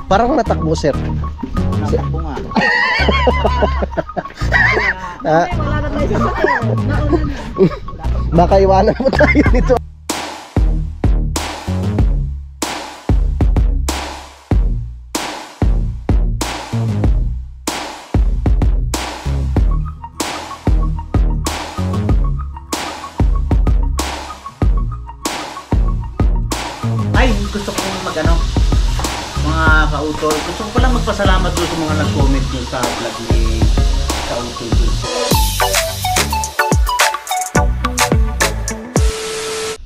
Parang natakbo, sir. Natakbo nga. Wala na tayo sa sakyan. Nauna na. Baka iwanan mo tayo nito. Ay, gusto ko mag-ano, mga kautol. Gusto ko palang magpasalamat doon sa mga nag-comment doon sa vlog ni Kautol doon.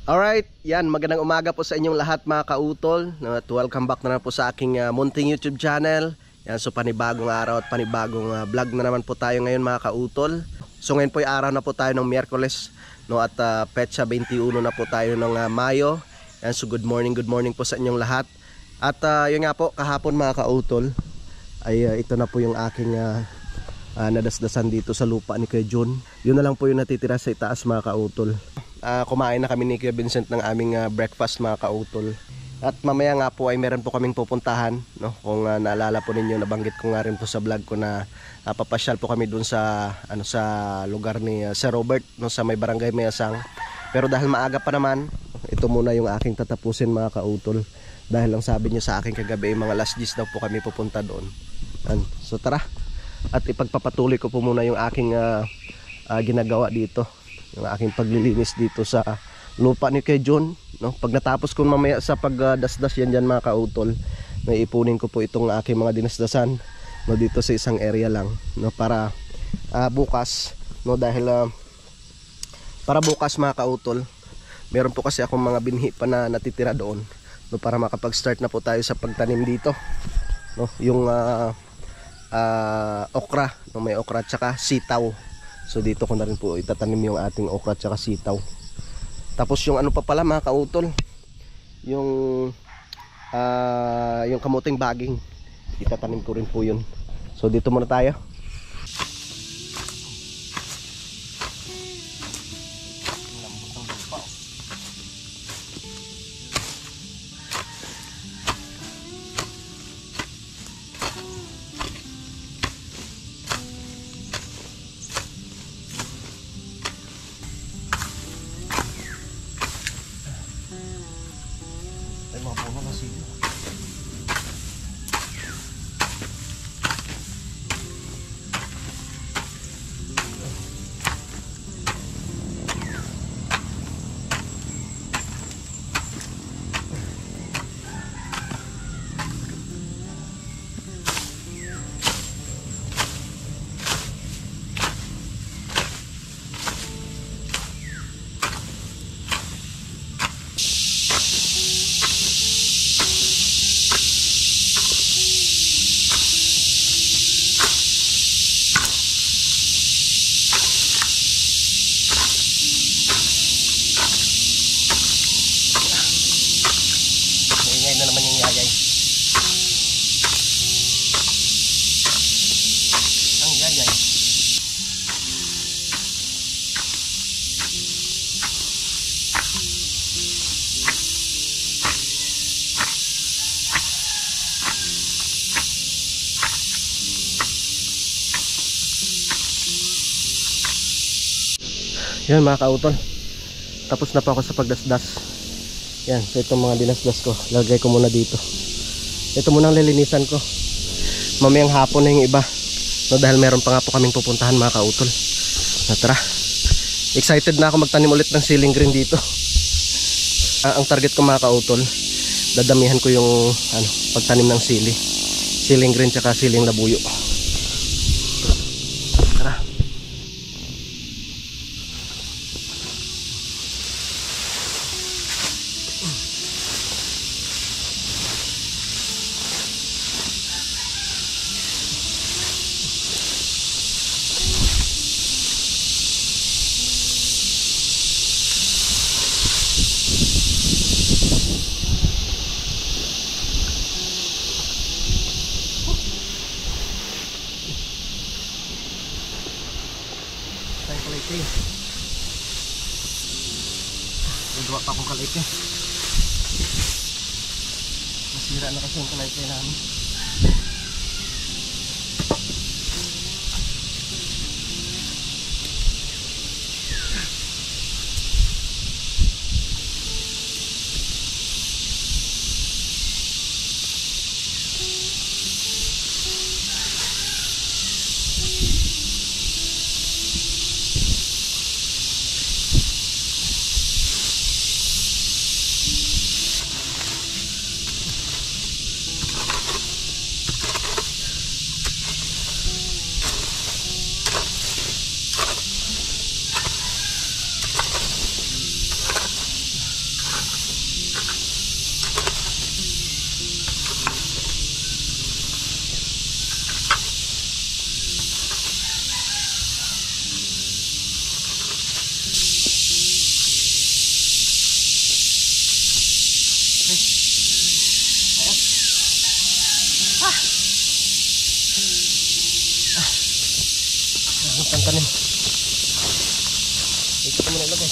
Alright, yan, magandang umaga po sa inyong lahat mga kautol. At welcome back na po sa aking munting YouTube channel. Yan, so panibagong araw at panibagong vlog na naman po tayo ngayon mga kautol. So ngayon po ay araw na po tayo ng Miyerkules, no, at petsa 21 na po tayo ng Mayo. Yan, so good morning po sa inyong lahat. At yun nga po, kahapon mga kautol ay ito na po yung aking nadasdasan dito sa lupa ni Kuya John. Yun na lang po yung natitira sa itaas mga kautol. Kumain na kami ni Kuya Vincent ng aming breakfast mga kautol. At mamaya nga po ay meron po kaming pupuntahan, no? Kung naalala po ninyo, nabanggit ko nga rin po sa vlog ko na papasyal po kami dun sa sa lugar ni Sir Robert, no, sa may barangay Mayasang. Pero dahil maaga pa naman, ito muna yung aking tatapusin mga kautol. Dahil lang sabi niyo sa akin kagabi, mga last days daw po kami pupunta doon. So tara, at ipagpapatuloy ko po muna yung aking ginagawa dito, yung aking paglilinis dito sa lupa ni Kuya John, no? Pag natapos ko mamaya sa pagdasdas yan dyan mga kautol, naipunin ko po itong aking mga dinasdasan, no, dito sa isang area lang, no, para bukas, no, dahil para bukas mga kautol, meron po kasi akong mga binhi pa na natitira doon, no, para makapag-start na po tayo sa pagtanim dito, no, yung okra, no, may okra at saka sitaw. So dito ko na rin po itatanim yung ating okra at saka sitaw. Tapos yung ano pa pala mga kautol, yung kamuting baging, itatanim ko rin po yun. So dito muna tayo. Yan mga kautol, tapos na po ako sa pagdasdas. Yan, so itong mga dinasdas ko, lagay ko muna dito. Ito muna ang lilinisan ko. Mamayang hapon na yung iba, no, dahil meron pa nga po kaming pupuntahan mga kautol. Na tara, excited na ako magtanim ulit ng ceiling green dito. Ang target ko mga kautol, dadamihan ko yung pagtanim ng ceiling green tsaka ceiling labuyo. Tara. Nagawa pa akong kalike. Mas Sira na kasi yung kalay namin. Ang tanim. Ito ko muna ilagay.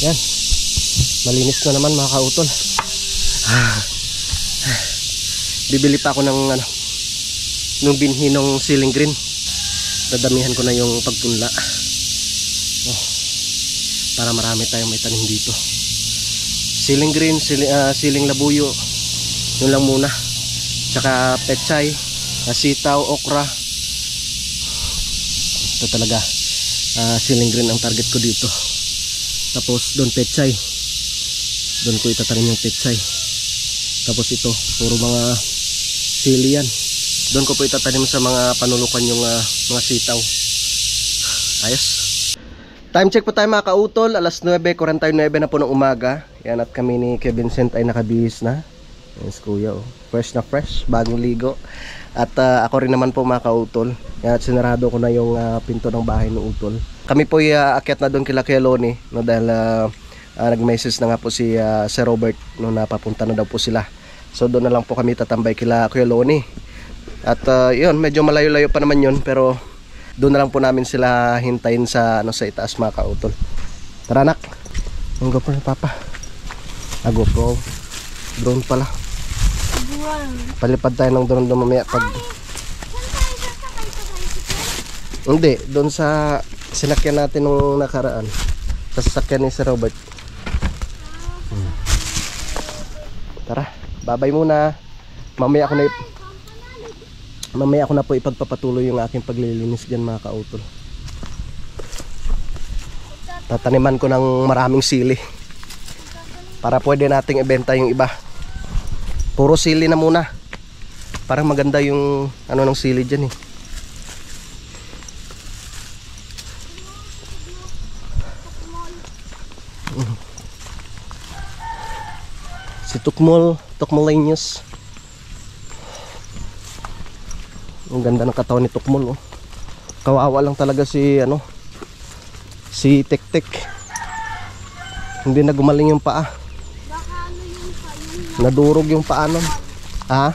Yan. Malinis na naman mga kautol. Bibili pa ako ng nung binhi ng ceiling green. Dadamihan ko na yung pagpunla. Para marami tayong may tanim dito. Ceiling green, ceiling labuyo. Yun lang muna. Tsaka pechay, sitaw, okra. Ito talaga ceiling green ang target ko dito. Tapos doon pechay. Doon ko itatanim yung pechay. Tapos ito, puro mga sili yan. Doon ko po itatanim sa mga panulukan yung mga sitaw. Ayos. Time check po tayo mga kautol. Alas 9:49 na po ng umaga. Yan, at kami ni Kevin Vincent ay nakabihis na. Yes, kuya, oh. Fresh na fresh, bagong ligo. At ako rin naman po mga kautol. At sinarado ko na yung pinto ng bahay ng utol. Kami po aakyat na doon kila Kuya Loni, no, dahil nag-message na nga po si Sir Robert no, napapunta na daw po sila. So doon na lang po kami tatambay kila Kuya Loni. At yun, medyo malayo-layo pa naman yun, pero doon na lang po namin sila hintayin sa sa itaas mga kautol. Tara anak. Ang GoPro ni Papa. GoPro. Drone pala. Palipad tayo ng drone doon mamaya pag... Hindi, doon sa sinakyan natin nung nakaraan. Sa sasakyan ni Sir Robert. Tara, babay muna. Mamaya ako na po ipagpapatuloy yung aking paglilinis dyan mga kautol. Tataniman ko ng maraming sili para pwede nating ibenta yung iba. Puro sili na muna. Parang maganda yung ng sili dyan eh. Si Tukmolenius. Ang ganda ng katawan ni Tukmol, oh. Kawawa lang talaga si si Tek-Tek. Hindi na gumaling yung paa. Nadurog yung paa nun. Ha?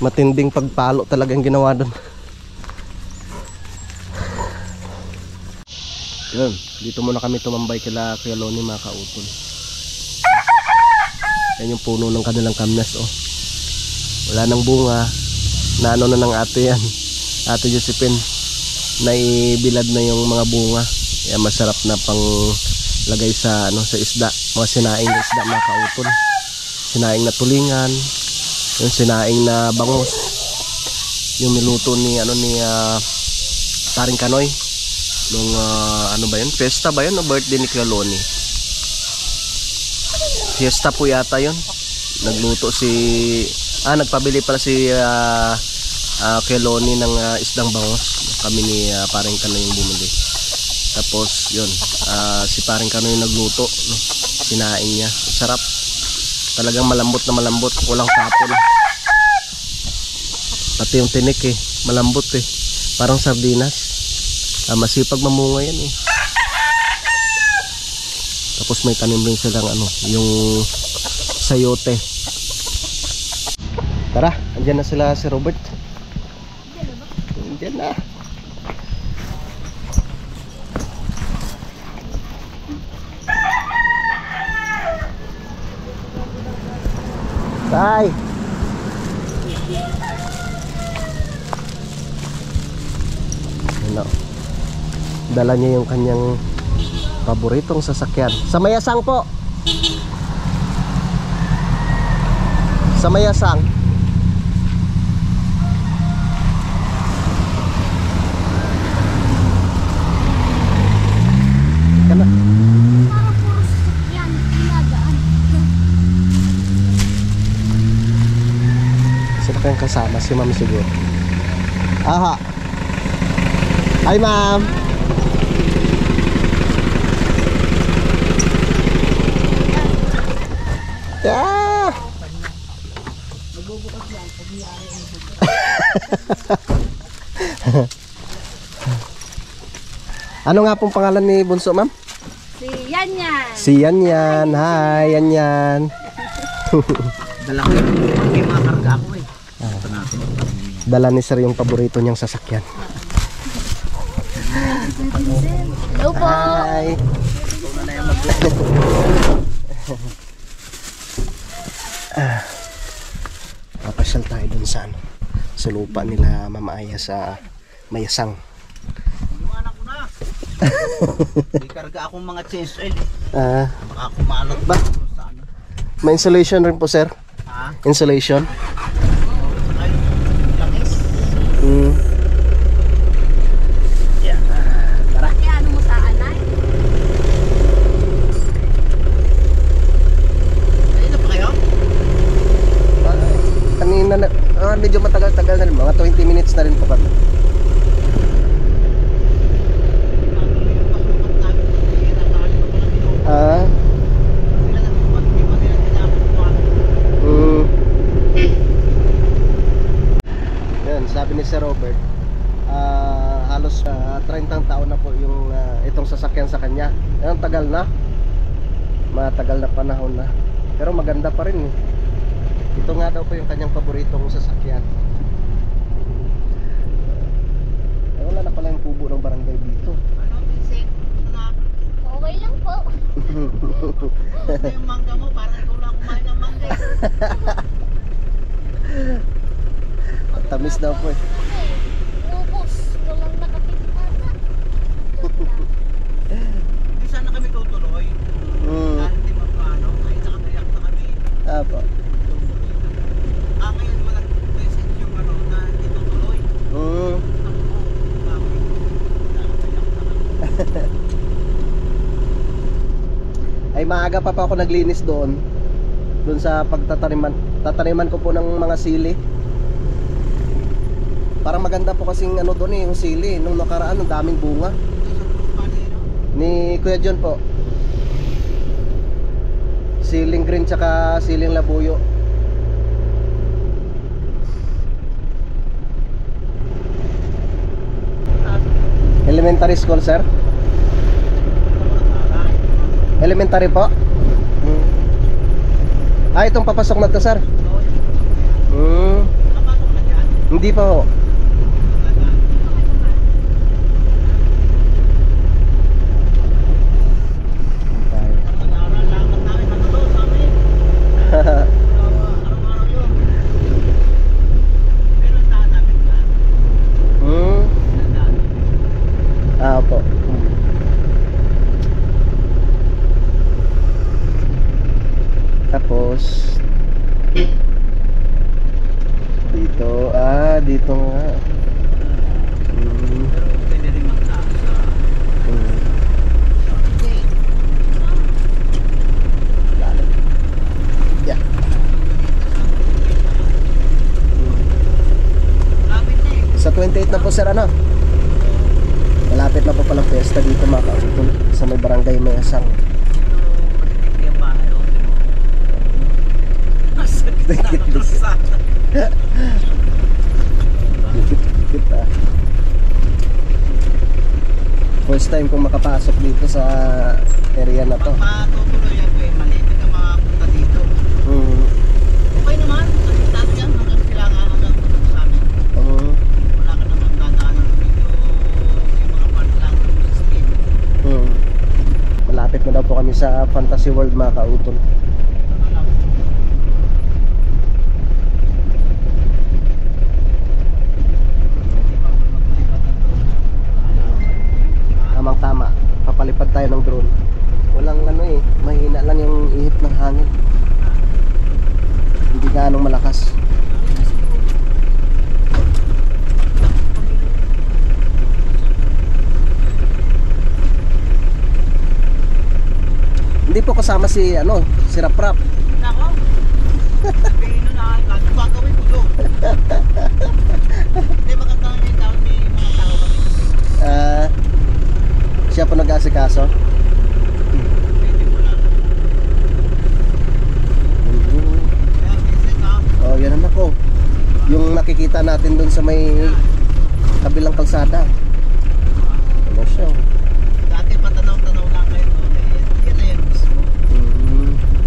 Matinding pagpalo talaga yung ginawa doon. Yun, dito muna kami tumambay kila Kuya Loni mga kautol. Yan yung puno ng kanilang kamnas, oh. Wala nang bunga. Na na ng ate yan. Ate Josephine. Naibilad na yung mga bunga. Yan, masarap na pang lagay sa sa isda, mga sinaing na isda mga kautol. Sinaing na tulingan, yung sinaing na bangos, yung niluto ni Paring Kanoy nung ba yun, fiesta ba yun o birthday ni Kuya Loni? Fiesta po yata yun. Nagluto nagpabili pala si Kuya Loni ng isdang bangos. Kami ni Paring Kanoy yung bumili. Tapos yun, si Paring Kanoy yung nagluto, no? Sinaing niya, sarap. Talagang malambot na malambot, walang sapon. Pati yung tinik malambot parang sardinas. Masipag mamunga yan Tapos may tanim rin silang yung sayote. Tara, andyan na sila si Robert. Andyan na. Tay. Ano? Dala niya yung kanyang paboritong sasakyan. Sa Mayasang po. Sa Mayasang. Kana. Parang puro sasakyan, inagaan. Sino kayong kasama? Si ma'am siguro. Aha. Hi ma'am. Yeah. Ano nga pong pangalan ni Bunso, ma'am? Si Yanyan. Si Yanyan. Hi, Yanyan. Dala ko yung may mga karga ako eh. Ito natin. Dala ni sir yung paborito niyang sasakyan. Hello po. Hi. Papasyal tayo dun sa ano, sa lupa nila Mama Aya sa Mayasang. Iwanan ko na. May karga akong mga change oil eh. Baka kumalat Ba? sa ano. May insulation rin po sir. Ha? Insulation. Ay, langis. Mm. Kaya ano mo sa anay? Ayun pa kayo? Kanina na, medyo matagal-tagal na rin, mga 20 minutes na rin po kami. Ah. Yan, sabi ni Sir Robert, halos 30 taon na po yung itong sasakyan sa kanya. Yan, tagal na. Matagal na panahon na. Pero maganda pa rin eh. Ito nga daw po yung kanyang paboritong sasakyan. Wala na pala yung kubo ng barangay dito. Ano, Vincent? Okay lang po. Ano yung mangga mo? Parang ikaw lang kumain ng mangga eh. Tamis daw po eh. Ubus. Ito lang nakapitata. Hindi sana kami tutuloy. Dahil di magpaano. Kahit nakatayak na kami. Apo. Ngayon wala present yung ano na hindi tutuloy. Ay maaga pa ako naglinis doon. Doon sa tataniman ko po ng mga sili. Parang maganda po kasing ano doon eh, yung sili. Nung nakaraan, ang daming bunga. Ni Kuya John po. Siling green tsaka siling labuyo. Elementary school, sir? Elementary po? Itong papasok na to, sir? Hindi pa ho. Po. Tapos dito, dito nga. Pwede rin magkasa. Yeah. Sa 28 na po sir, ano? Malapit na po palang pesta dito mga kautol sa may barangay Mayasang. Dikit First time kong makapasok dito sa area na to. Matutuloy ako eh, maliit ka makapunta dito. Okay naman, dati yan hanggang silangan hanggang sa amin. Wala ka naman dadaanan dito yung mga part lang ng skin. Malapit na daw po kami sa Fantasy World mga kautol. tayo ng drone. Walang ano eh, mahina lang yung ihip ng hangin. Hindi gaanong malakas. Hindi po kasama si ano, si Raprap. Nako. Pino na, gagawin ko doon. Hindi maganda yung tao ni mga tao kami kasi. Siya po nag-asikaso. Pwede mo lang. Kaya visit ha. Oh, yan naman po. Yung nakikita natin dun sa may kabilang kalsada. Ano siya? Dati patanaw-tanaw lang kayo doon. Yan na yan mismo.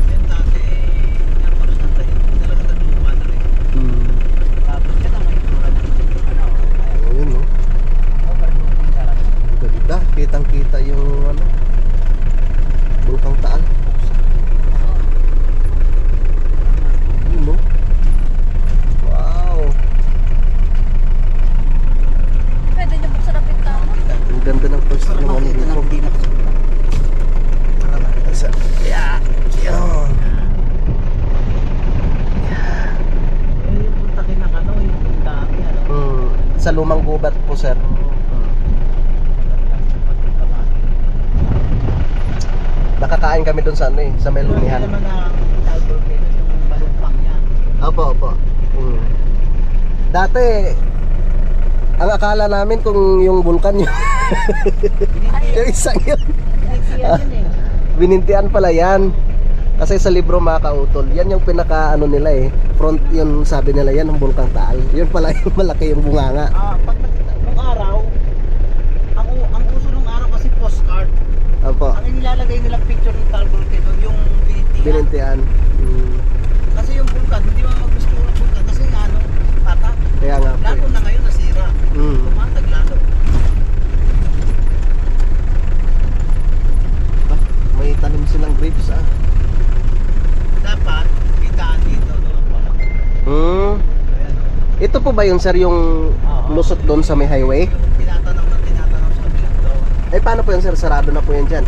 Yan dati, napakaganda yun. Talaga naglupa na rin. Tapos yan ang may tura ng ano. Oh, yun no. Overlooking talaga. Ganda. Kitang-kita yung ano, Bulkang Taal. Yun no. Wow. Pwede niyo buksan ang pintana. Ang ganda ng pwesto ng ano dito. Yeah. Yan. Yung punta kinakano, yung dami ano. Sa lumang gubat po, sir. Nakakain kami doon sa ano eh, sa may lumihan. Naman ang Talbot Keno, yung malumpang yan. Opo, opo. Dati, ang akala namin kung yung bulkan yun. Yung isang yun. Yan eh. Binintian pala yan. Kasi sa libro mga kautol, yan yung pinaka ano nila eh. Front yun, sabi nila yan ang Bulkang Taal. Yun pala yung malaki yung bunganga. Pag nung araw, ang uso nung araw kasi postcard. Opo, Ang inilalagay nilang picture ng Talbot Keno, yung binintian. binintian. Kasi yung bulkan, hindi mo magusto ng bulkan kasi ano, tata. Kaya nga po. Lalo na ngayon nasira. Tumatag lalo. May tanim silang grapes ah. Dapat, kitaan dito. Ayan. Ito po ba yun sir yung lusot doon sa may highway? Yung tinatanaw sa kabilang doon. Eh paano po yun sir? Sarado na po yan dyan?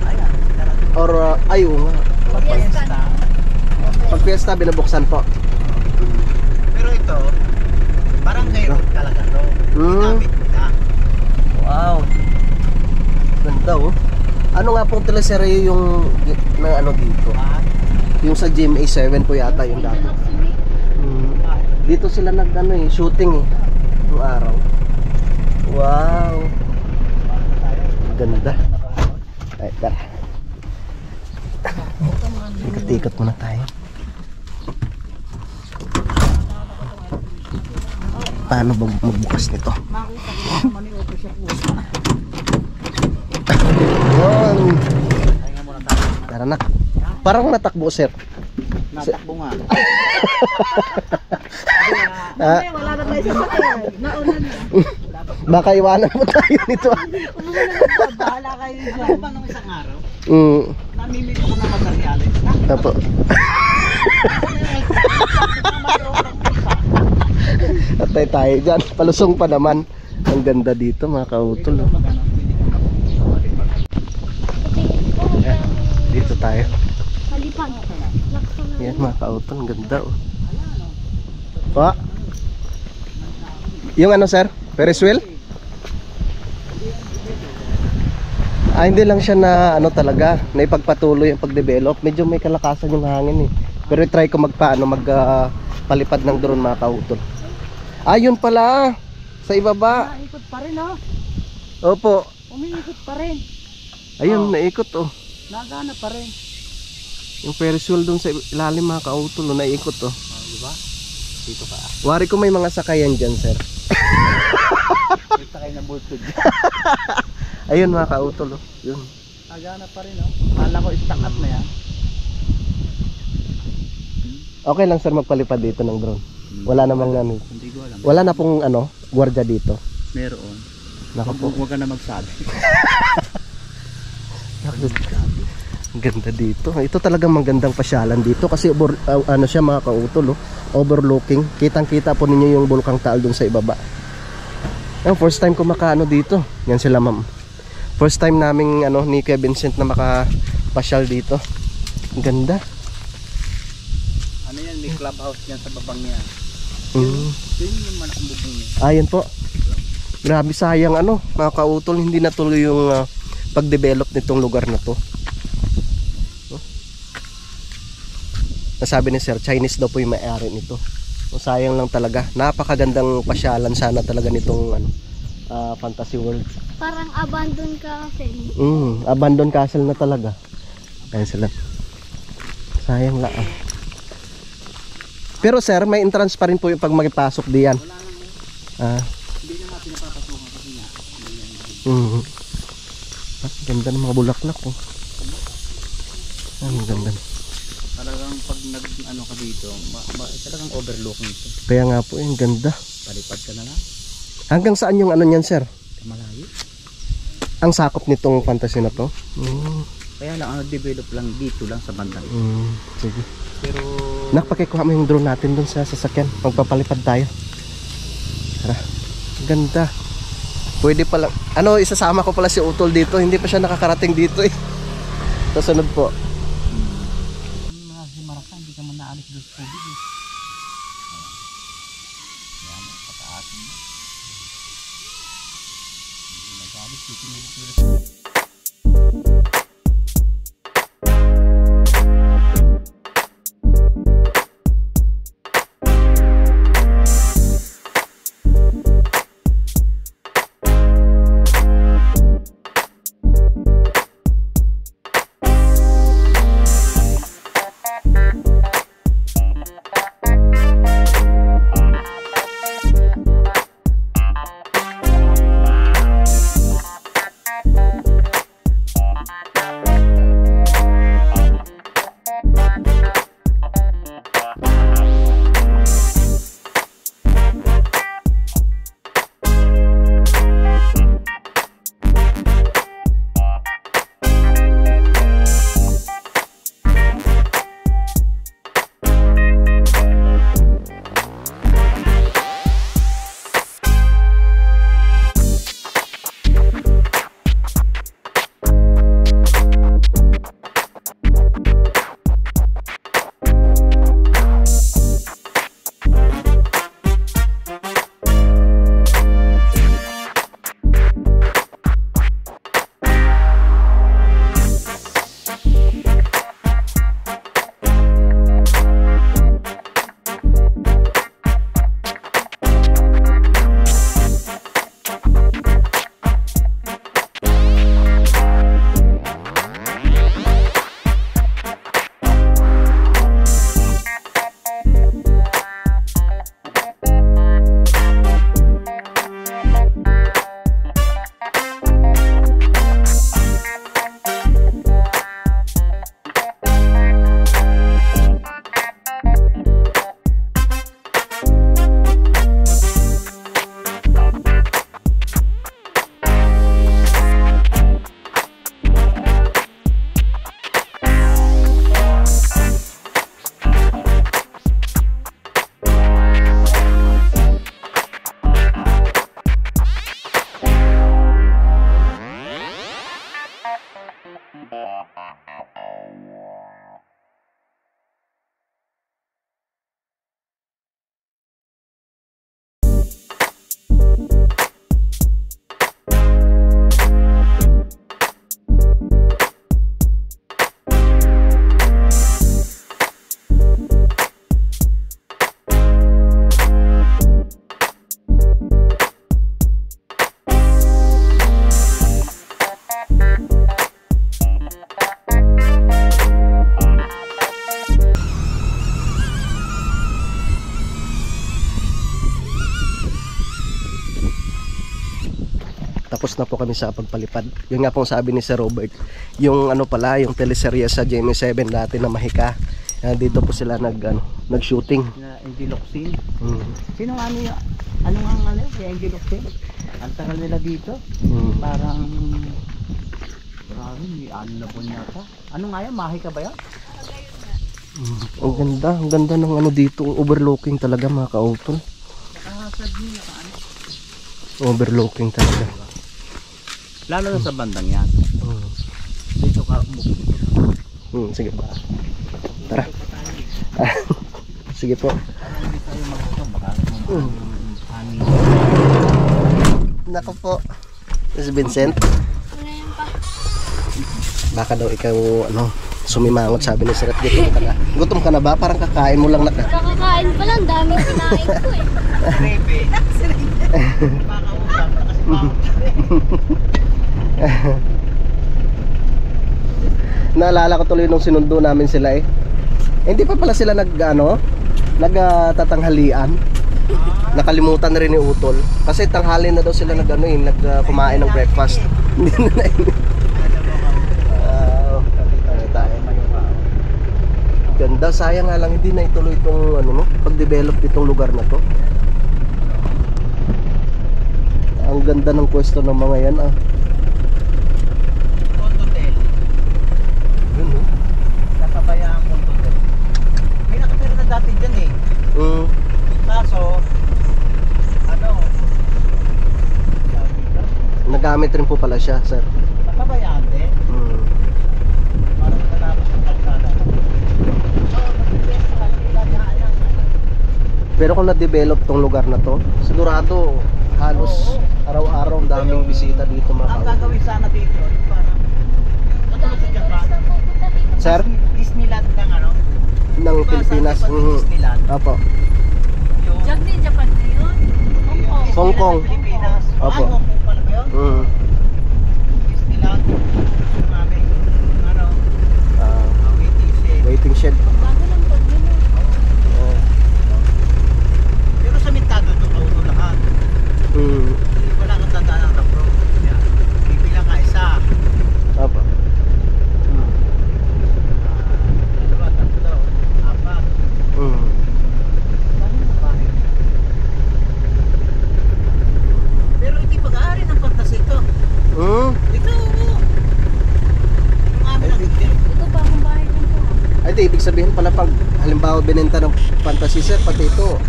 Ayan, sinarado. Or ay oo nga. Pag fiesta. Pag fiesta binubuksan po. Pero ito, barangay road talaga to. Ginamit nila. Wow. Ganda oh. Ano nga pong teleserye yung na ano dito? Yung sa GMA 7 po yata yung dati. Dito sila nag ano eh, shooting eh. Yung araw. Wow. Ganda. Ay, tara. Ikot-ikot muna tayo. Paano ba magbukas nito? Yun. Tara na. Parang natakbo sir. Natakbo nga. Ay, wala na tayo sasakyan. Nauna na. Baka iwanan mo tayo nito. Bahala kayo dyan. Alam ba nung isang araw, Mm. namimili ko ng materyales. Tapo. Atay tayo dyan. Palusong pa naman. Ang ganda dito mga kautol. Oh. Ayan, dito tayo. Halipag. Yan mga kautol. Ang ganda oh. Pa? Yung ano sir? Ferris wheel? Hindi lang siya na ano talaga, na ipagpatuloy yung pag-develop. Medyo may kalakasan yung hangin eh. Pero try ko palipad ng drone mga kautol. Yun pala. Sa ibaba. Naikot pa rin oh. Opo. Umiikot pa rin. Ayun, naikot oh. Nagana pa rin. Yung Ferris wheel dun sa ilalim mga kautol, naikot oh. Diba? Dito ka. Wari ko may mga sakayan dyan sir. May sakay na bultod. Ayun mga kautol oh. Yun. Nagana pa rin oh. Kala ko stack up na yan. Okay lang sir magpalipad dito ng drone. Wala namang ano. Hindi ko alam. Wala na pong ano, gwardiya dito. Meron. Naka po. Huwag ka na magsabi. Ang ganda dito. Ito talagang magandang pasyalan dito kasi ano siya mga kautol oh. Overlooking. Kitang-kita po ninyo yung Bulkang Taal dun sa ibaba. First time ko makaano dito. Yan sila ma'am. First time naming ni Kuya Vincent na makapasyal dito. Ang ganda. Ano yan, may clubhouse yan sa babang niya. Mm. Yun yung malaking bubong niya. Ayan po. Grabe sayang mga kautol, hindi natuloy yung pag-develop nitong lugar na to. Nasabi ni Sir, Chinese daw po yung may-ari nito. Sayang lang talaga. Napakagandang pasyalan sana talaga nitong Fantasy World. Parang abandoned castle. Abandoned castle na talaga. Ayan sila. Sayang lang. Pero sir, may entrance pa rin po yung pag magpasok diyan. Wala lang hindi na nga pinapapasukan kasi nga. Ganda ng mga bulaklak oh. Ang ganda. Talagang pag ka dito, talagang overlooking ito. Kaya nga po, ang ganda. Palipad ka na lang. Hanggang saan yung niyan sir? Malayo. Ang sakop nitong fantasy na to? Kaya lang, develop lang dito lang sa banda. Sige. Pero Nakapakikuha mo yung drone natin dun sa sasakyan. Magpapalipad tayo. Tara. Ganda. Pwede pala. Isasama ko pala si Utol dito. Hindi pa siya nakakarating dito eh. Susunod po. si Maraka, hindi ka man naalis doon sa tubig eh. Kaya mo, pataasin mo. Hindi nag-alis, dito nag-alis. Tapos na po kami sa pagpalipad. Yun nga pong sabi ni Sir Robert, yung yung teleserye sa GMA7 dati na Mahika, dito po sila nag-shooting. Na Angel Locsin. Sino nga si Angel Locsin? Ang tagal nila dito. Parang may 6 na buwan yata. Ano nga yan? Mahika ba yan? Ang ganda ng dito, overlooking talaga mga kautol. Overlooking talaga. Lalo na sa bandang yan. Dito ka umupo. Sige ba? Tara. Sige po. Hindi tayo magutong. Baka ani. Nako po. Si Vincent. Baka daw ikaw sumimangot, sabi ni Sir at gutom ka na. Gutom ka na ba? Parang kakain mo lang na. Kakakain pa lang, dami kinain ko eh. Rebe. Pakausap na kasi Naalala ko tuloy nung sinundo namin sila eh. Hindi pa pala sila nagtatanghalian. Nakalimutan na rin ni Utol. Kasi tanghali na daw sila kumain ng breakfast. Hindi na ganda, sayang nga lang hindi na ituloy itong pag-develop itong lugar na to. Ang ganda ng pwesto ng mga yan Condotel. Yun Nakabayaan Condotel. May nakatira na dati dyan eh. Kaso, nagamit rin po pala siya, sir. nakabayaan din. Parang natapos ng kalsada. Pero kung na-develop tong lugar na to, sigurado halos araw-araw ang daming bisita dito mga Ang gagawin sana dito, parang katulad sa Japan. Sir? Disneyland ng Ng Pilipinas. Disneyland. Opo. Yung Japan na yun? Hong Kong. Disneyland ng Pilipinas. Opo. Hong Kong pala ba yun? Disneyland. Yung aming waiting shed. Waiting shed. Bago lang pag yun eh. Pero sa Mintado ito kauno lahat. Wala kang tandaan ng tapro. Yan. Bibilang ka isa. Opo. Dalawa, tatlo, apat. Pero hindi pag-aari ng fantasy ito. Ito, oo. Yung amin ang hindi. Ito pa akong bahay lang po. Ay, di, ibig sabihin pala pag halimbawa binenta ng fantasy set, pati ito,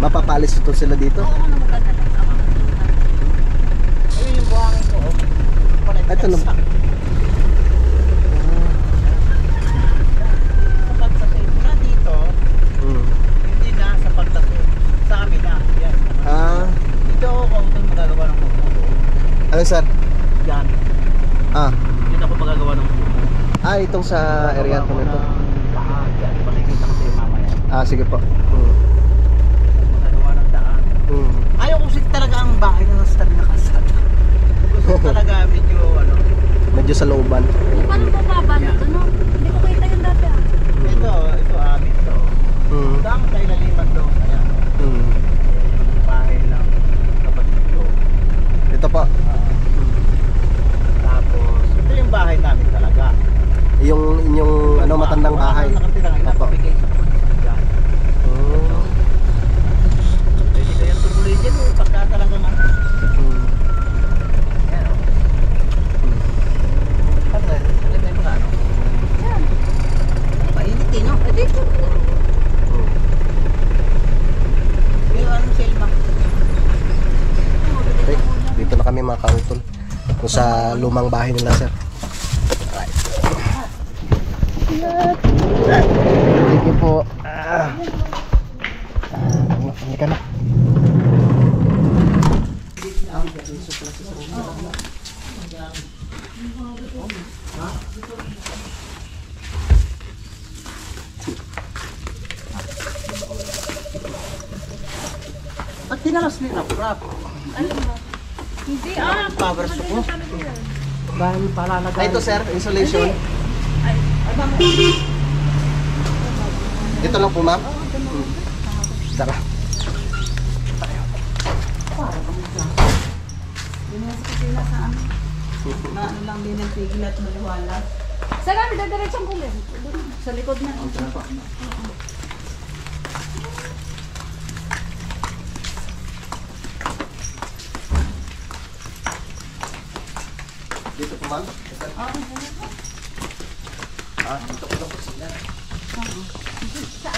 mapapalis ito sila dito. Oo, ako na magdadala. Ako na magdadala. Ayun yung buhangin ko. Ito na. Sa fantasy. Mula dito, hindi na sa fantasy. Sa amin na. Yan. Dito ako kung magagawa ng kuko. Ano sir? Yan. Dito ako magagawa ng kuko. Itong sa area ko nito. Yan. Pakikita ko sa'yo mamaya. Sige po. Magagawa ng daan. Ayaw ko kasi talaga ang bahay na nasa tabi na kalsada. Gusto ko talaga medyo Medyo sa looban. Paano po baba na ito, no? Hindi ko kita yung dati ah. Ito amin to. Dami tayo lalipat doon. Ayan. Bahay ng kapatid ko. Ito po. Tapos, ito yung bahay namin talaga. Yung inyong matandang bahay. Nakatira ngayon, Opo. napapigay sa kapatid ko. Pwede kayang tumuloy dyan pagka talagang Ayan o. Ano ba? Alam na yung mga Yan. Mainit eh, no? Dito. Yung Selma. Dito na kami mga kautol. Kung sa lumang bahay nila sir. Thank you po. Hindi ka na. At dinalas nila, prap. Hindi Power support. Dahil palalagay. Ito sir, insulation. Dito lang po ma'am. Tara. Na ano lang din ang tigil at maliwala. Saan kami dadiretsyong kulit? Sa likod na. Dito po ma'am. Dito po lang po sila.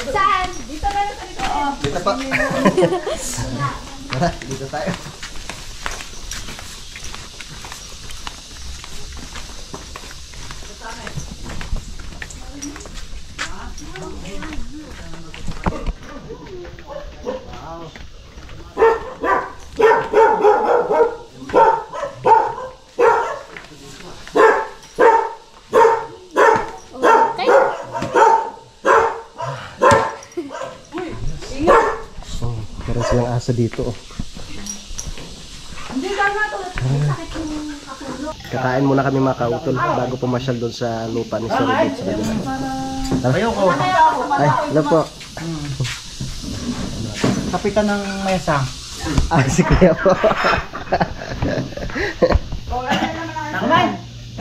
Saan? Dito na sa likod. Dito pa. Tara, dito tayo. Okay. Oh, meron silang aso dito. Oh. Hindi ka nga tulad. Sakit yung kapulo. Kakain muna kami mga kautol bago pumasyal doon sa lupa ni Sir Robert sa kanila. Ayoko. Ay, ano po? Kapitan ng mesa. Ah, si Kuya po. Nakamain.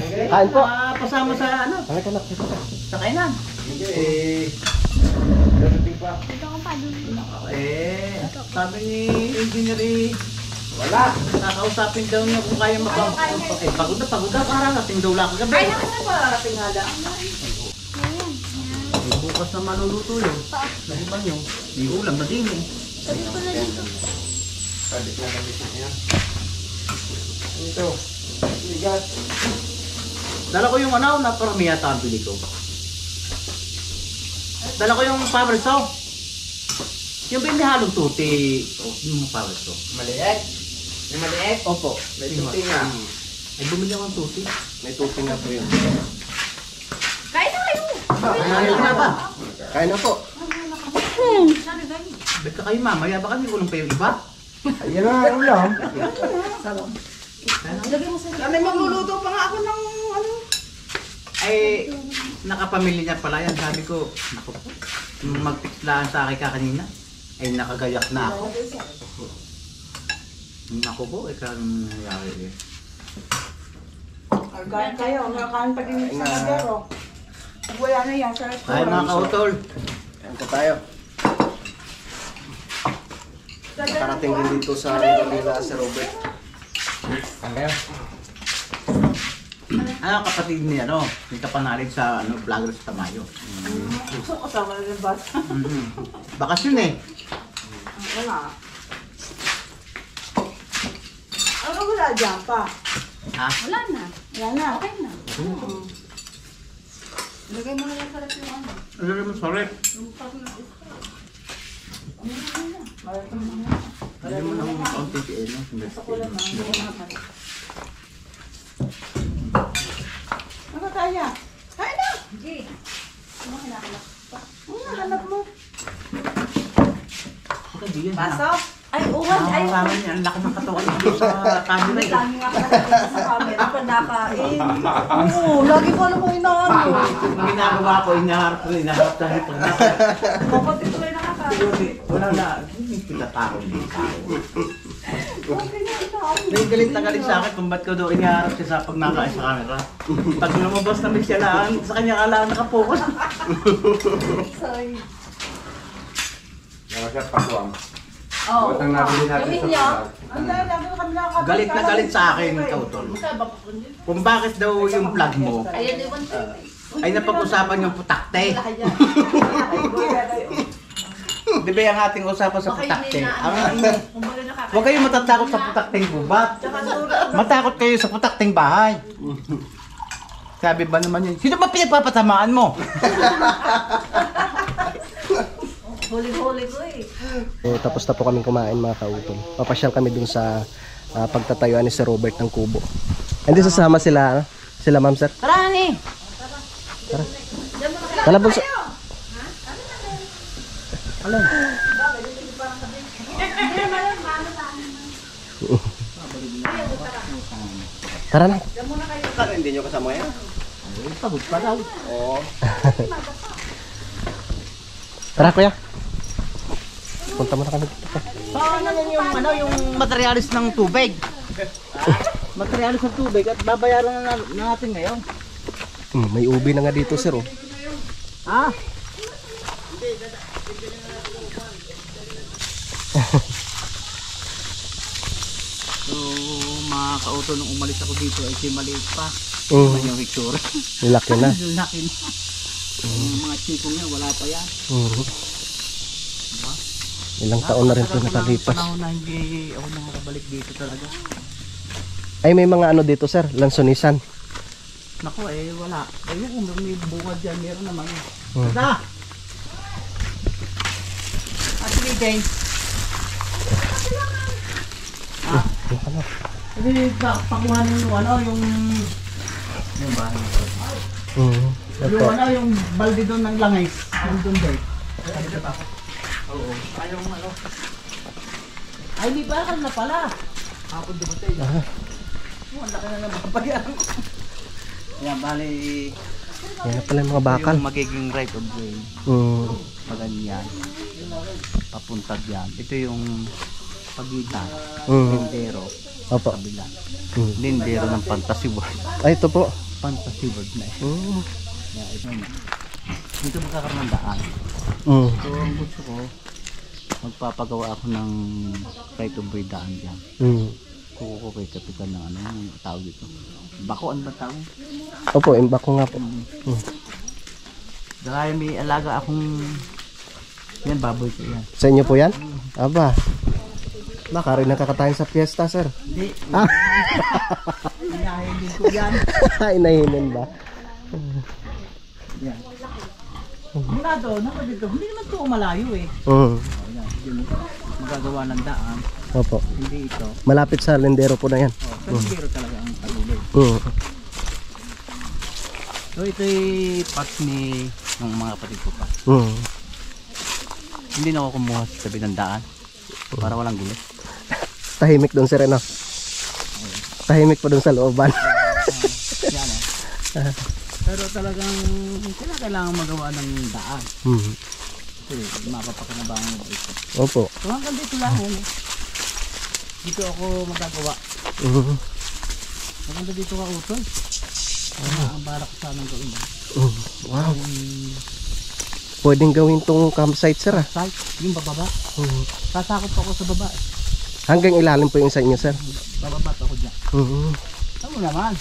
Kain po. Pasama sa ano? Bakit anak? Sa kainan. Sabi ni engineer wala. Kakausapin daw niya kung kaya pagod na parang ating daw lang kagabi. Ay, nakasal pa tingala. Bukas na maluluto yun. Nahiban yun. Di ulam na din eh. Sabi ko na dito. Ito. Bigas. Dala ko yung ano, na parang miyata ang pili ko. Dala ko yung power saw. Yung binihalong tuti. Yung power saw. Maliit. May maliit? Opo. May tuti nga. Ay, bumili ako ng tuti. May tuti nga po yun. Kain na kayo. Ay, na ba? Kain na po. Ba't ka kayo mamaya? Baka may ulam pa yung iba? Ayan na, ulam. Lagyan mo sa Kami magluluto pa nga ako ng ano. Ay, nakapamilya niya pala yan. Sabi ko, naku, nung magpiklaan sa akin kanina, ay nakagayak na ako. Naku po, ikaw ang nangyayari eh. Kain kayo, kain pa din sa kagero. Pag wala na yan sa Ay restaurant. mga kautol, Kain po tayo. Nakarating din dito sa lugar nila si Robert. ano kapatid ni ano, yung kapanalig sa ano, vlogger sa Tamayo. So, kasama na yung bata. Bakasyon eh. Wala. Ano wala dyan pa? Ha? Wala na. Wala na. Okay na. Lagay mo na lang sa rep yung ano. Ano naman, sorry. Yung pag na Hindi mo na mga kaunti si Eno. Ano kaya? Kain na! G. Ano kailangan? Ano hanap mo? Pasok! Ay, uwan. Ay, Ay, ang laki ng katawan dito sa camera eh. lagi nga pala dito sa camera pa nakain. Oo, lagi ko alam mo inaano. Ang ginagawa ko, inaharap dahil pag nasa. Kapatid ko lang nakakain. Wala na, hindi pinatao dito. Okay na inaano. May galit na galit sa akin kung ba't ko daw iniharap siya sa pag nakain sa camera. Pag lumabas na siya lang, sa kanya kala nakapokus. Sorry. Mga siya pakuang. Oh, Ang nabili natin gawin sa niyo. pagkakas. Ang dahil lagi kami nakakabit. Galit na galit sa akin, Kautol. Kung bakit daw yung vlog mo Ayan, iwan ko. ay napag-usapan yung putakte. Di ba yung ating usapan sa putakte? Huwag kayong matatakot sa putakteng gubat. Matakot kayo sa putakteng bahay. Sabi ba naman yun? Sino ba pinagpapatamaan mo? Huli-huli ko eh. So, tapos na po kaming kumain mga kautol. Papasyal kami dun sa pagtatayuan ni Sir Robert ng kubo. Hindi sasama sila, ano? Sila ma'am sir. Tara, ni. Tala bunso. Alam. Tara na. Hindi nyo kasama yan? Pagod pa daw. Oo. Tara kuya. Punta muna kami dito. Paano yan yung, ano, yung materialis ng tubig? Materialis ng tubig at babayaran na natin ngayon. May ubi na nga dito sir oh. Ah? So, mga kauto nung umalis ako dito ay si maliit pa. Ano yung hitsura? Laki na. Laki na. Yung mga chiko nga, wala pa yan. Ilang taon na rin ito nakalipas. Panahon na hindi ako nakabalik dito talaga. Ay may mga ano dito sir, lansonisan. Naku eh, wala. Ayun, kung may bungad dyan, meron naman. Kada! King. Hindi, pakuhanin yung ano, yung bahay. Yung ano, yung balde doon ng langis. Yung doon din. Oo. Ay, yung ano. Ay, di ba? Kan na pala. Hapon di ba tayo? Ang laki na naman kapagyan. Yan, bali. Yan na pala yung mga bakal. Yung magiging right of way. Paganyan. Papunta yan. Ito yung pagitan. Lindero. Opo. Kabila. Lindero ng fantasy world. Ay, ito po. Fantasy world na eh. Yeah, ito na. Dito magkakaroon ng daan. So ang gusto ko, magpapagawa ako ng right of way daan dyan. Kukukukay kapitan ng ano, yung tawag dito. Bako, ano ba tawag? Opo, imbak ko nga po. Dahil may alaga akong, yan baboy ko yan. Sa inyo po yan? Aba. Baka rin nakakatayin sa fiesta, sir. Hindi. Inahinin ko yan. Inahinin ba? Yan. Mula doon, ako dito, hindi naman ito malayo eh. Yan, yun, magagawa ng daan. Opo. Hindi ito. Malapit sa lindero po na yan. Sa lindero talaga ang pagulay. So ito'y part ni ng mga kapatid ko pa. Hindi na ako kumuha sa tabi ng daan para walang gulo. Tahimik doon, sir, ano? Tahimik pa doon sa looban. Yan pero talagang kailangan magawa ng daan. Kasi mapapakinabangan mo ito. Opo. So hanggang dito lang dito ako magagawa. Maganda dito ka utol. Ang balak ko sanang gawin. Wow. Pwedeng gawin tong campsite, sir, ah. Site, yung bababa. Sasakot ako sa baba. Hanggang ilalim po yung sa inyo, sir. Bababa ako dyan. Tama naman.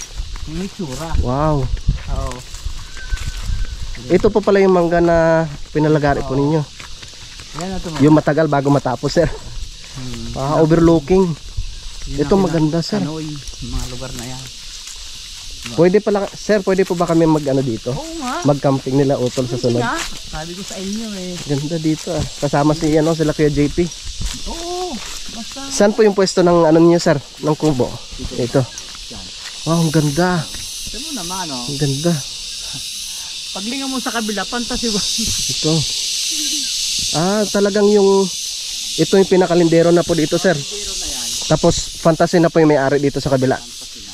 Yung itsura. Wow. Oo. Ito po pala yung mangga na pinalagari po ninyo. Yan na ito. Yung matagal bago matapos, sir. Overlooking. Ito maganda, sir. Kanoy, mga lugar na yan. Pwede pala, sir, pwede po ba kami mag-ano dito? Oo nga. Mag-camping nila utol sa sunod. Nga. Sabi ko sa inyo eh. Ganda dito, ah. Kasama si ano, sila Kuya JP. Oo. Basta. Saan po yung pwesto ng ano niyo, sir? Ng kubo? Ito. Wow, ang ganda. Ito mo naman oh. Ang ganda. Paglingan mo sa kabila, fantasy ba? Ito. Talagang yung ito yung pinakalindero na po dito, sir. Pero na yan. Tapos fantasy na po yung may-ari dito sa kabila. Fantasy na.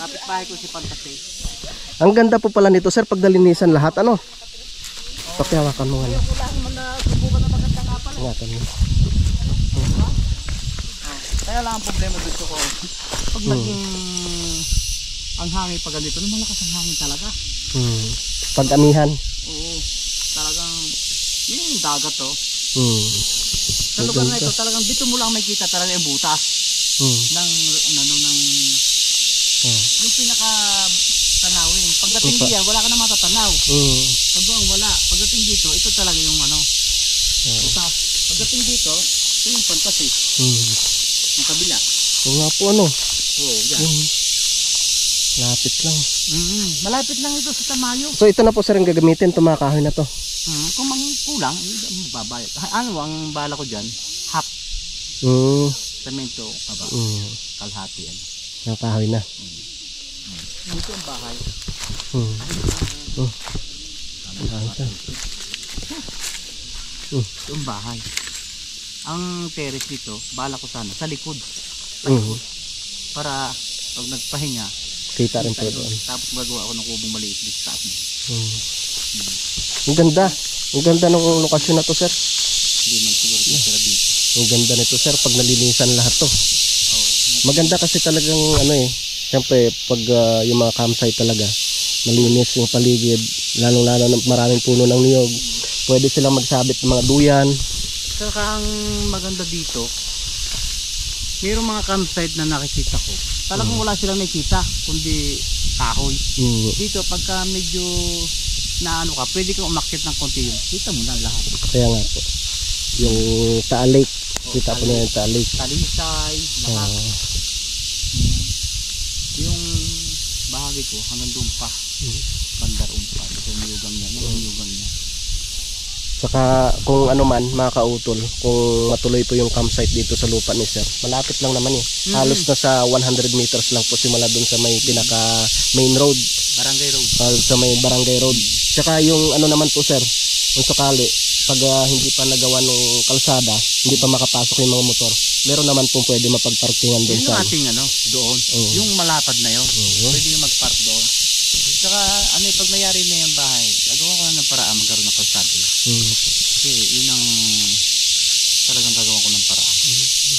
Kapit-bahay ko si Fantasy. Ang ganda po pala nito, sir, pag nalinisan lahat, ano? Pakihawakan mo nga. Ingatan mo. Kaya lang ang problema dito ko. Pag naging ang hangin pag ganito, malakas ang hangin talaga. Pag amihan. Oo. Talagang yung dagat to. Sa Ang lugar na ganda. ito talagang dito mo lang makikita talaga yung butas ng yung pinaka tanawin. Pagdating diyan wala ka na matatanaw. Pag doon wala. Pagdating dito ito talaga yung ano. Butas. Pagdating dito ito yung fantasy. Yung kabila. Kung nga po ano. Oo, yan. Lapit lang. Malapit lang ito sa Tamayo. So ito na po, sir, ang gagamitin, itong mga kahoy na to. Kung kulang, babayad. Ano ang bala ko dyan? Half. Semento, kaba. Kalahati. Yung kahoy na. Ito ang bahay. Ito ang bahay. Ang terrace dito, bala ko sana, sa likod. Para pag nagpahinga, Kita rin po doon. tapos magawa ako ng kubong maliit dito sa atin. Ang ganda. Ang ganda ng lokasyon na to, sir. Hindi man siguro tira dito. Ang ganda nito, sir, pag nalinisan lahat to. Maganda kasi talagang ano eh. Siyempre, pag yung mga campsite talaga, malinis yung paligid, lalong-lalo na maraming puno ng niyog. Pwede silang magsabit ng mga duyan. Saka ang maganda dito, mayroong mga campsite na nakikita ko. Talagang wala silang nakikita, kundi kahoy. Dito, pagka medyo naano ka, pwede kang umakyat ng konti yun. Kita mo na lahat. Kaya nga po. Yung Taal Lake. Kita po na yung Taal Lake. Talisay, lahat. Yung bahagi ko, hanggang doon pa. Bandar umpa. Ito yung niyugang niya. Yan yung niyugang niya. Saka kung ano man mga kautol, kung matuloy po yung campsite dito sa lupa ni sir, malapit lang naman eh. Halos na sa 100 meters lang po simula dun sa may pinaka main road, Barangay Road. sa may barangay road. Tsaka yung ano naman po sir, kung sakali pag hindi pa nagawa ng kalsada, hindi pa makapasok yung mga motor, meron naman po pwede mapagparkingan dun Yun sa yung ating doon. Oo. Yung malapad na yun. Oo. Pwede yung mag-park doon. Tsaka pag mayari na yung bahay, gagawa ko na ng paraan magkaroon ng kalsada. Kasi yun ang talagang gagawa ko ng paraan.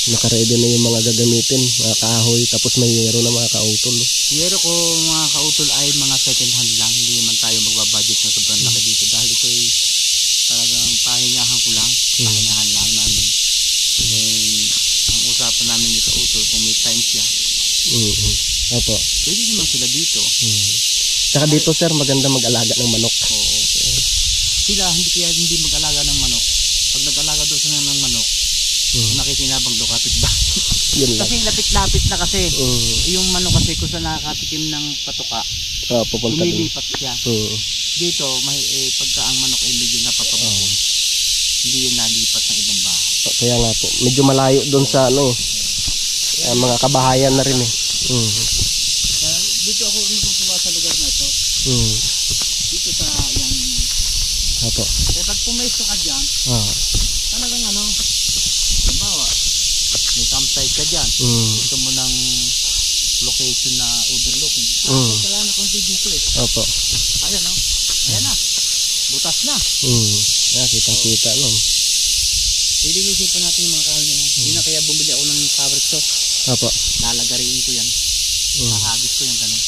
Naka-ready na yung mga gagamitin, mga kahoy, tapos may yero na mga kautol. Yero ko mga kautol ay mga second hand lang. Hindi man tayo magbabudget na sobrang laki dito. Dahil ito ay talagang pahingahan ko lang. Pahingahan lang namin. And ang usapan namin ni kautol kung may time siya, Opo. pwede naman sila dito. Tsaka dito sir, maganda mag-alaga ng manok. Oo. Sila hindi mag-alaga ng manok. Pag nag-alaga doon sila ng manok, nakikinabang doon kapitbahay. Yun lang. Kasi lapit-lapit na kasi. Yung manok kasi kung saan nakakatikim ng patuka, Pupunta din. lumilipat siya. Dito, pagka ang manok ay medyo napapabukol, hindi yun nalipat ng ibang bahay. Kaya nga po, medyo malayo doon sa ano, mga kabahayan na rin eh. Kaya dito ako natutuwa sa lugar na ito. Dito sa yung... Opo. Kaya pag pumesto ka dyan, talagang halimbawa, may campsite ka dyan. Gusto mo ng location na overlooking. Kailangan na konti dito eh. Opo. Ayan ayan na. Butas na. Kaya kitang-kita no. Ilinisin pa natin yung mga kahoy na yan. Hindi na kaya bumili ako ng fabric to. Opo. Lalagariin ko yan. Hahagis ko yung ganun.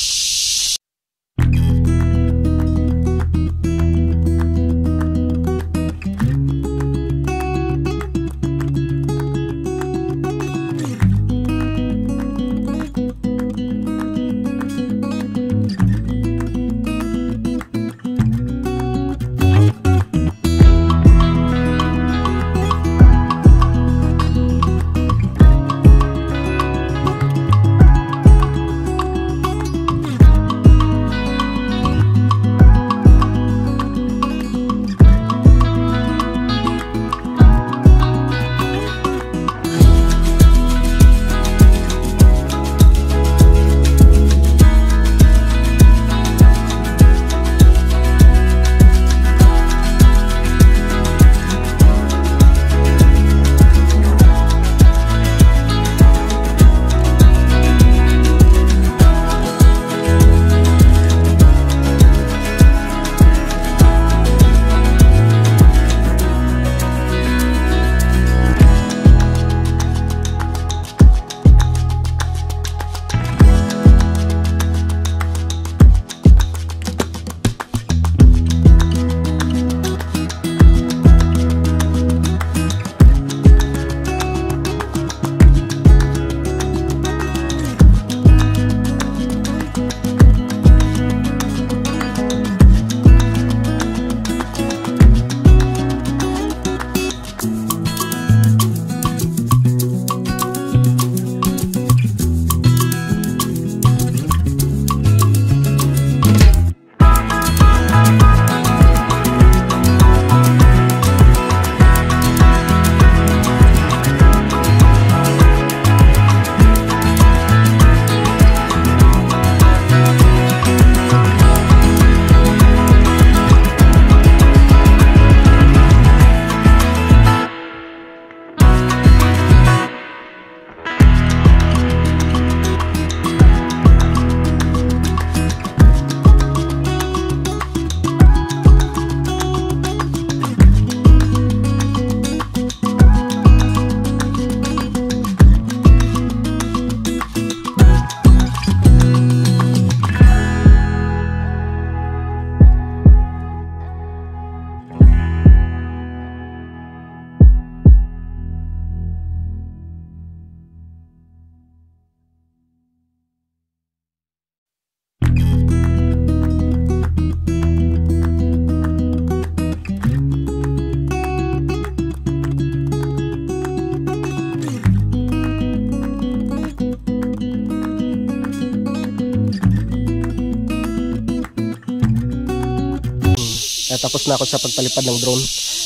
Tapos na ako sa pagpalipad ng drone.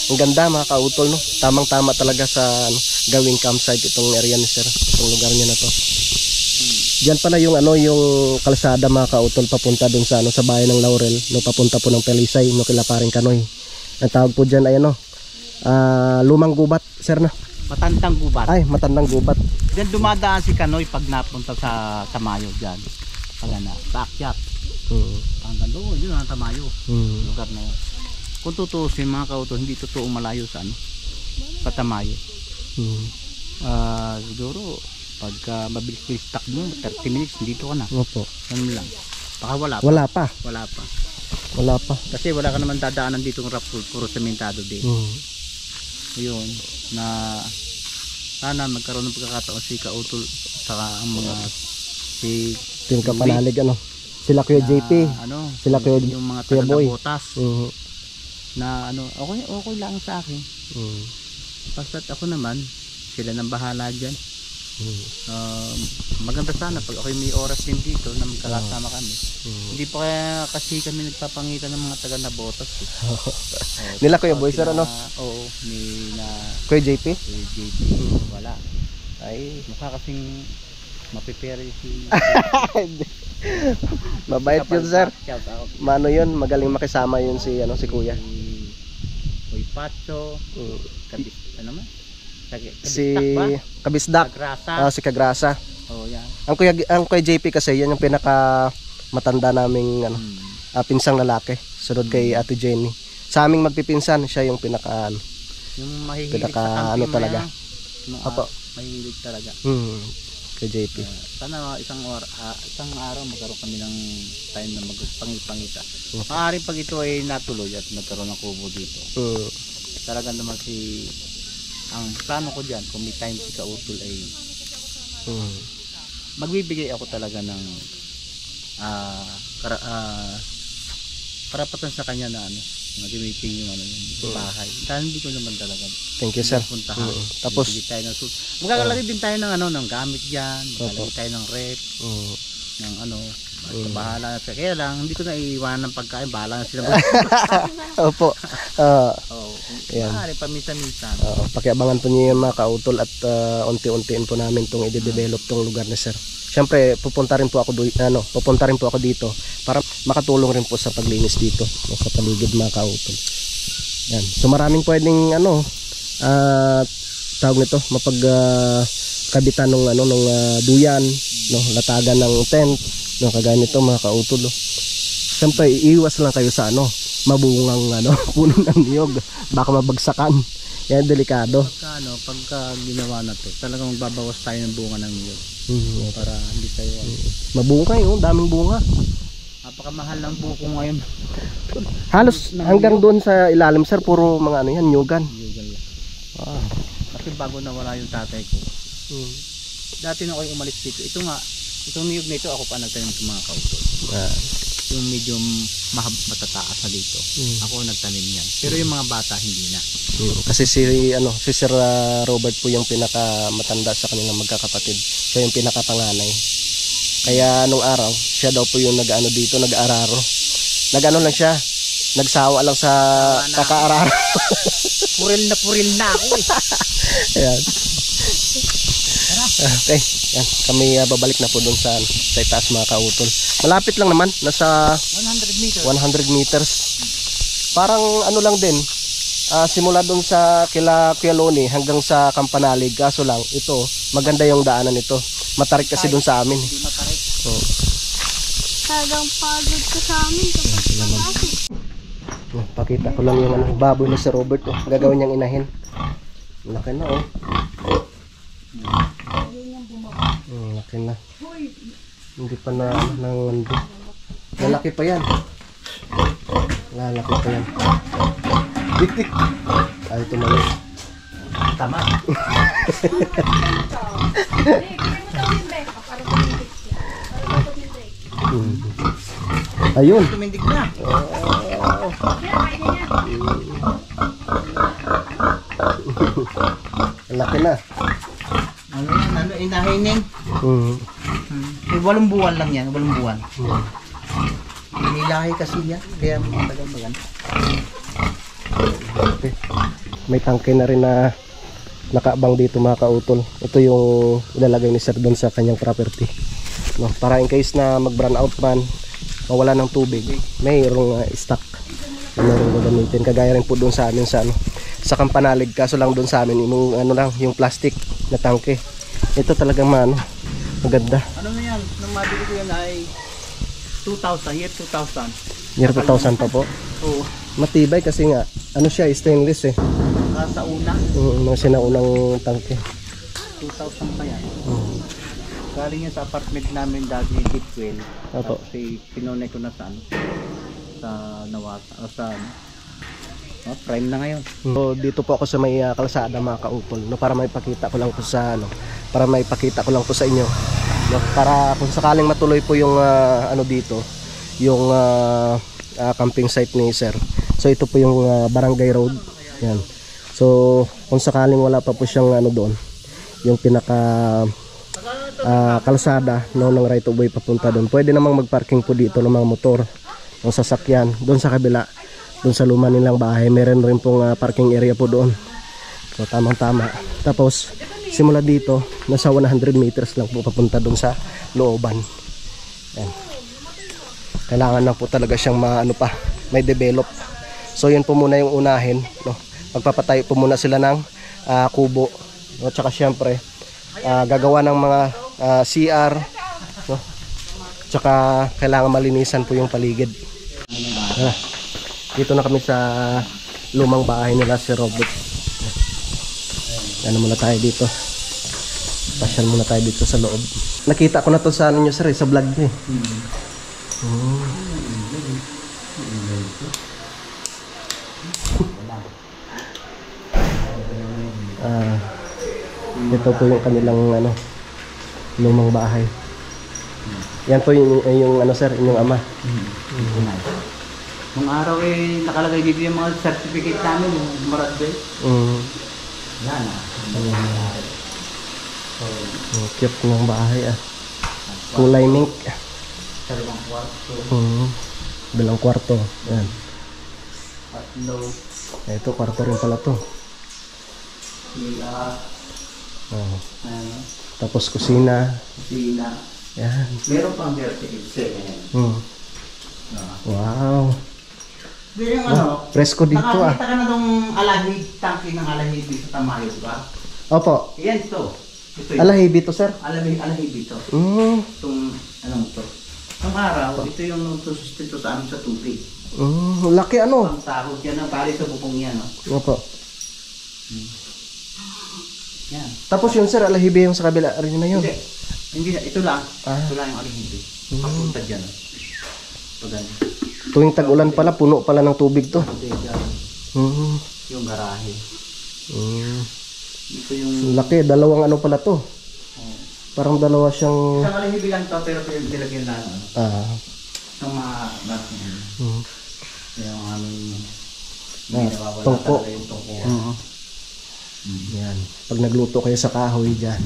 Ang ganda mga kautol, no? Tamang-tama talaga sa ano, gawing campsite itong area ni sir, itong lugar niya na to. Diyan pala yung ano, yung kalsada mga kautol papunta dun sa ano, sa bayan ng Laurel, no, papunta po ng Talisay, no, kila paring Kanoy. Ang tawag po diyan ay ano, Lumang Gubat, sir, na. Matandang gubat. Ay, Matandang Gubat. Diyan dumadaan si Kanoy pag napunta sa Tamayo diyan. Pag na, sa akyat. Hanggang doon, yun ang Tamayo. Lugar na yun. Kung tutusin mga kautol, hindi totoong malayo sa ano, sa Tamayo. Siguro pagka mabilis-bilis takbo mo, 30 minutes dito ka na. Opo. Ano lang. Baka wala pa. Wala pa. Wala pa. Wala pa. Kasi wala ka naman dadaanan dito ng rough road, puro sementado din. Yun, na sana magkaroon ng pagkakataon si Kautol saka ang mga si Yung kapanalig ano. Sila Kuya JP. Ano, Sila Kuya yung mga Kuya Boy. taga-botas na ano, okay lang sa akin. Basta't ako naman, sila nang bahala dyan. Maganda sana pag ako may oras din dito na magkakasama kami. Hindi pa kaya kasi kami nagpapangitan ng mga taga na botas. Nila Kuya Boy sir ano? Oo, ni na Kuya JP? Kuya JP. Wala. Ay, mukha kasing mapipere si mabait yun sir. Shout out. Mano yun, magaling makisama yun si ano, si Kuya. Kuya Pacho. Ano man? Si Kabisdak. Kagrasa. Si Kagrasa. Oh, yan. Ang Kuya JP kasi yan yung pinaka matanda naming ano, pinsang lalaki. Sunod kay Ate Jenny. Sa aming magpipinsan, siya yung pinaka ano, yung mahihilig pinaka sa camping ano talaga. Opo. Mahihilig talaga. Kay JP. Sana isang araw magkaroon kami ng time na magpangipangita. Maaaring pag ito ay natuloy at nagkaroon ng kubo dito. Talaga naman ang plano ko diyan kung may time si Kautol ay magbibigay ako talaga ng karapatan sa kanya na ano, mag-meeting yung ano yung bahay. Dahil hindi ko naman talaga. Thank you sir. Tapos maglalagay din tayo ng ano, ng gamit diyan, maglalagay tayo ng rep, ng ano, basta bahala na siya. Kaya lang hindi ko na iiwanan ng pagkain, bahala na sila. Opo. Yan. Paminsan-minsan. Pakiabangan po niyo yung mga kautol at unti-untiin po namin itong i-develop tong lugar na sir. Siyempre pupunta rin po ako dito para makatulong rin po sa paglinis dito sa paligid mga kautol. Yan. So maraming pwedeng ano tawag nito mapagkabitan ng ano ng duyan, no, latagan ng tent, no, kagaya nito mga kautol. Siyempre iiwas lang kayo sa ano, mabungang ano, puno ng niyog, baka mabagsakan. Yan, delikado. Pagka ginawa na to, talagang magbabawas tayo ng bunga ng niyog. Para hindi tayo mabunga yun, daming bunga. Napakamahal ng buko ngayon. Halos hanggang doon sa ilalim sir, puro mga ano yan, nyugan. Kasi bago nawala yung tatay ko, dati na ako umalis dito, itong niyog na ito ako pa nagtanim ng mga kautol. Yung medyo matataas na dito, ako nagtanim yan. Pero yung mga bata hindi na. Kasi si Sir Robert po yung pinaka matanda sa kanilang magkakapatid. Siya yung pinakapanganay. Kaya nung araw, siya daw po yung nag-ano dito, nag-araro. Nag-ano lang siya, nagsawa lang sa kaka-araro. Puril na ako eh. Ayan. Okay, yan. Kami babalik na po doon sa itaas mga kautol. Malapit lang naman, nasa 100 meters. Parang ano lang din, simula doon sa kila Kuya Loni hanggang sa Kampanalig. Kaso lang, ito, maganda yung daanan nito. Matarik kasi doon sa amin. Hindi matarik. Talagang pagod ka sa amin kapag pag-asik. Pakita ko lang yung ano, baboy na si Robert. Gagawin niyang inahin. Laki na laki na. Hindi pa na nangandi. Lalaki pa yan. Lalaki pa yan. Ay, tumalik. Tama. Ayun. Tumindig na. Laki na. Ano inahinin? 8 buwan lang yan, 8 buwan. Nilahi kasi yan, kaya matagal magan. Okay. may tangke na rin na nakaabang dito mga kautol. Ito yung ilalagay ni sir doon sa kanyang property, no? Para in case na mag run out man, mawala ng tubig, mayroong stock na mayroong gagamitin. Kagaya rin po doon sa amin sa sa Kampanalig, kaso lang doon sa amin yung yung plastic na tangke. Ito talagang maganda. Ano na yan? Nung mabili ko yan ay 2000, year 2000. Year 2000 pa po. Oo. Matibay kasi nga siya, stainless eh. Sa una, Nung sinaunang tangke. 2000 pa yan. Galing yan sa apartment namin dati, deep well. Opo. Tapos pinonay ko na sa Nawasa, prime na ngayon. So, dito po ako sa may kalsada mga kautol, no, para maipakita ko lang po sa para maipakita ko lang po sa inyo, no, para kung sakaling matuloy po yung dito, yung camping site ni sir. So ito po yung Barangay Road. Yan. So kung sakaling wala pa po siyang doon, yung pinaka kalsada ng right of way papunta doon, pwede namang magparking po dito ng mga motor, ng sasakyan. Doon sa kabila, doon sa luma nilang bahay, meron rin pong parking area po doon. So tamang tama. Tapos simula dito, nasa 100 meters lang po papunta doon sa looban. Yan. Kailangan lang po talaga siyang may develop. So yun po muna yung unahin, no? Magpapatayo po muna sila ng kubo, no? Tsaka syempre gagawa ng mga CR, no? Tsaka kailangan malinisan po yung paligid. Dito na kami sa lumang bahay nila si Robert. Muna tayo dito. Pasyal muna tayo dito sa loob. Nakita ko na to sa nyo sir, sa vlog niyo. Ito po yung kanilang lumang bahay. Yan po yung sir, inyong ama. Nung araw nakalagay dito yung mga certificate namin, yung Maradbe. Yan Cute ng bahay kulay mink. Dalawang kwarto. Dalang kwarto. Yan. Tatlo. Ito kwarto rin pala to. Tapos kusina. Yan. Meron pang vertical. Wow. Yung Presko dito nakakita ka na nung alahib, tangki ng alahib sa Tamayo, diba? Opo. Yan ito. Ito yun. Alahibi to sir. Alahib ito. Itong to. Ang araw, ito yung nagsusustento sa amin sa tubig. Laki Ang tahod yan, ang bali sa bubong yan. Opo. Yan. Tapos yun sir, alahibi yung sa kabila rin na yun. Hindi na, ito lang. Ito lang yung alahib. Papunta dyan. Pagano. Tuwing tag-ulan pala, puno pala ng tubig to. Yung garahe. Ito yung... Laki, dalawang pala to. Parang dalawa siyang... Isang alahib lang to, pero nilagyan lang. Yung mga baso niya. Yung aming... Tungko. Yan. Pag nagluto kayo sa kahoy dyan.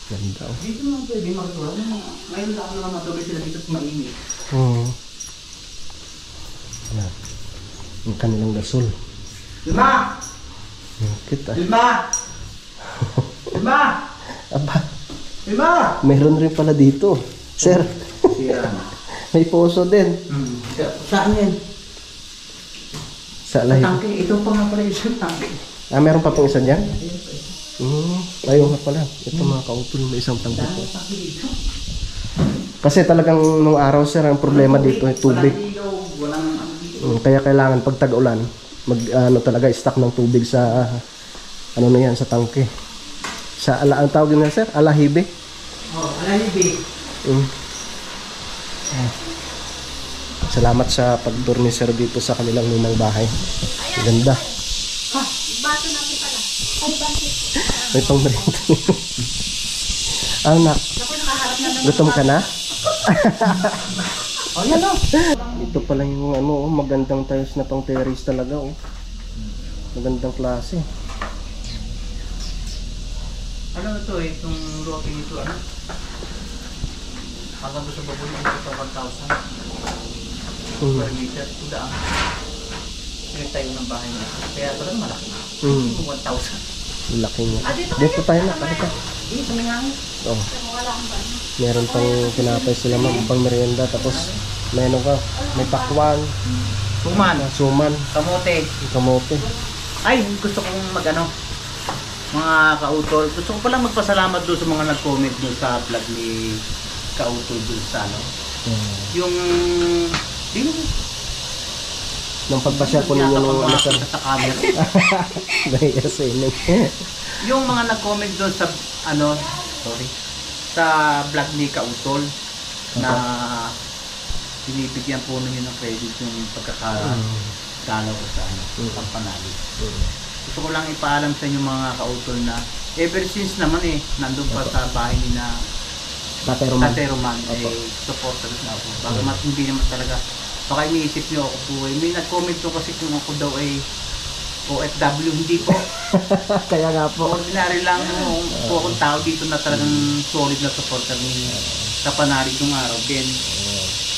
Ganda. Dito naman pwede magluto. Ngayon lang naman matuloy sila dito at mainit. Yan. Yung kanilang gasol. Lima! Kita. Lima! Lima! Aba, Lima! meron rin pala dito. Sir, Sira na. may poso din. Saan yan? Sa alahib. Tangke. Ito pa nga pala isang tangke. Meron pa pong isa dyan? Ayun nga pala. Ito mga kautol, may isang tangke po. Kasi talagang nung araw sir, ang problema dito ay tubig. Kaya kailangan pag tag-ulan, talaga stock ng tubig sa na yan, sa tangke. Sa ang tawag niya sir, alahibe. Alahibe. Salamat sa pag-tour ni sir dito sa kanilang lumang bahay. Ganda. Baso natin pala. May pang-merienda. Anak, gutom ka na? Ito pala yung magandang tiles na pang terrace talaga magandang klase. Ano ito itong routing ito hanggang doon sa baboy ito 1,000 per meter, street tayo ng bahay niya. Kaya talagang malaki. Mm. 1,000. Laki niya. Dito tayo na, halika. Dito may hangin. Oh. Meron pang tinapay sila ma'am, pang merienda. Tapos, may ano ka, may pakwan, Suman, suman, kamote. kamote. Ay, gusto kong mag-ano, mga kautol. Gusto ko palang magpasalamat doon sa mga nag-comment doon sa vlog ni Kautol doon sa ano. Yung, Nung pagpasyal po ninyo nung ano sir. sa camera. Yes, Yung mga nag-comment doon sa ano, sorry, sa vlog ni Kautol na binibigyan po ninyo ng credit yung pagkakadalaw ko sa ano, pagpanalo. Gusto ko lang ipaalam sa inyo mga Kautol na ever since naman nandun pa sa bahay ni na Tatay Roman. Tatay Roman, supporter na ako. Bagamat hindi naman talaga, baka iniisip nyo ako po may nag-comment po kasi kung ako daw ay OFW, hindi po. Kaya nga po. Ordinary lang po akong tao dito na talagang solid na supporter ni Kapanalig nung araw. Then,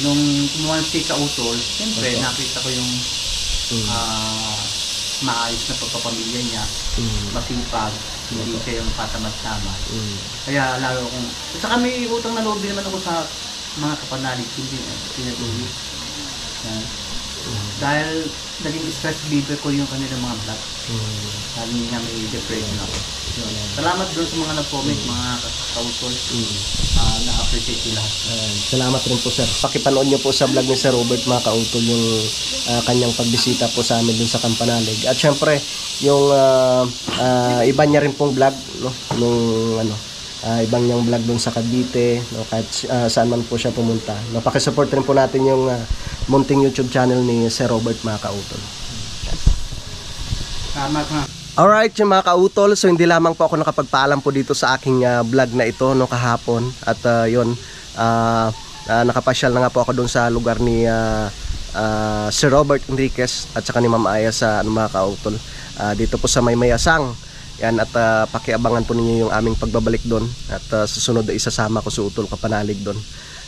nung kumuha si Kautol, siyempre nakita ko yung maayos na pagpapamilya niya, masipag, hindi siya yung patamad-tamad. Kaya lalo akong, at saka may utang na loob din naman ako sa mga Kapanalig, hindi pinag-uwi. Dahil naging stress reliever ko yung kanilang mga vlog. Lalo nga may depression ako. Salamat doon sa mga nag-comment, mga Kautol. Na-appreciate ko lahat. Salamat rin po sir. Pakipanood nyo po sa vlog ni Sir Robert mga Kautol yung kanyang pagbisita po sa amin dun sa Kampanalig. At syempre, yung iba niya rin pong vlog, no? Nung ano, ibang niyang vlog dun sa Cavite, no? Kahit saan man po siya pumunta. No? Pakisupport rin po natin yung munting YouTube channel ni Sir Robert mga Kautol. Salamat ha. Alright, yung mga Kautol, so hindi lamang po ako nakapagpaalam po dito sa aking vlog na ito no kahapon at yun, nakapasyal na nga po ako doon sa lugar ni Sir Robert Enriquez at saka ni Ma'am Aya sa mga Kautol, dito po sa Maymayasang. Yan, at pakiabangan po ninyo yung aming pagbabalik doon at susunod ay isasama ko si Utol Kapanalig doon,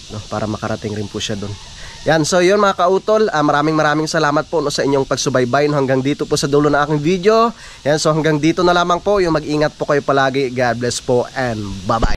no, para makarating rin po siya doon. Yan, so yun mga Kautol, maraming salamat po no, sa inyong pagsubaybay no, hanggang dito po sa dulo ng aking video. Yan, so hanggang dito na lamang po, yung mag-ingat po kayo palagi. God bless po and bye bye.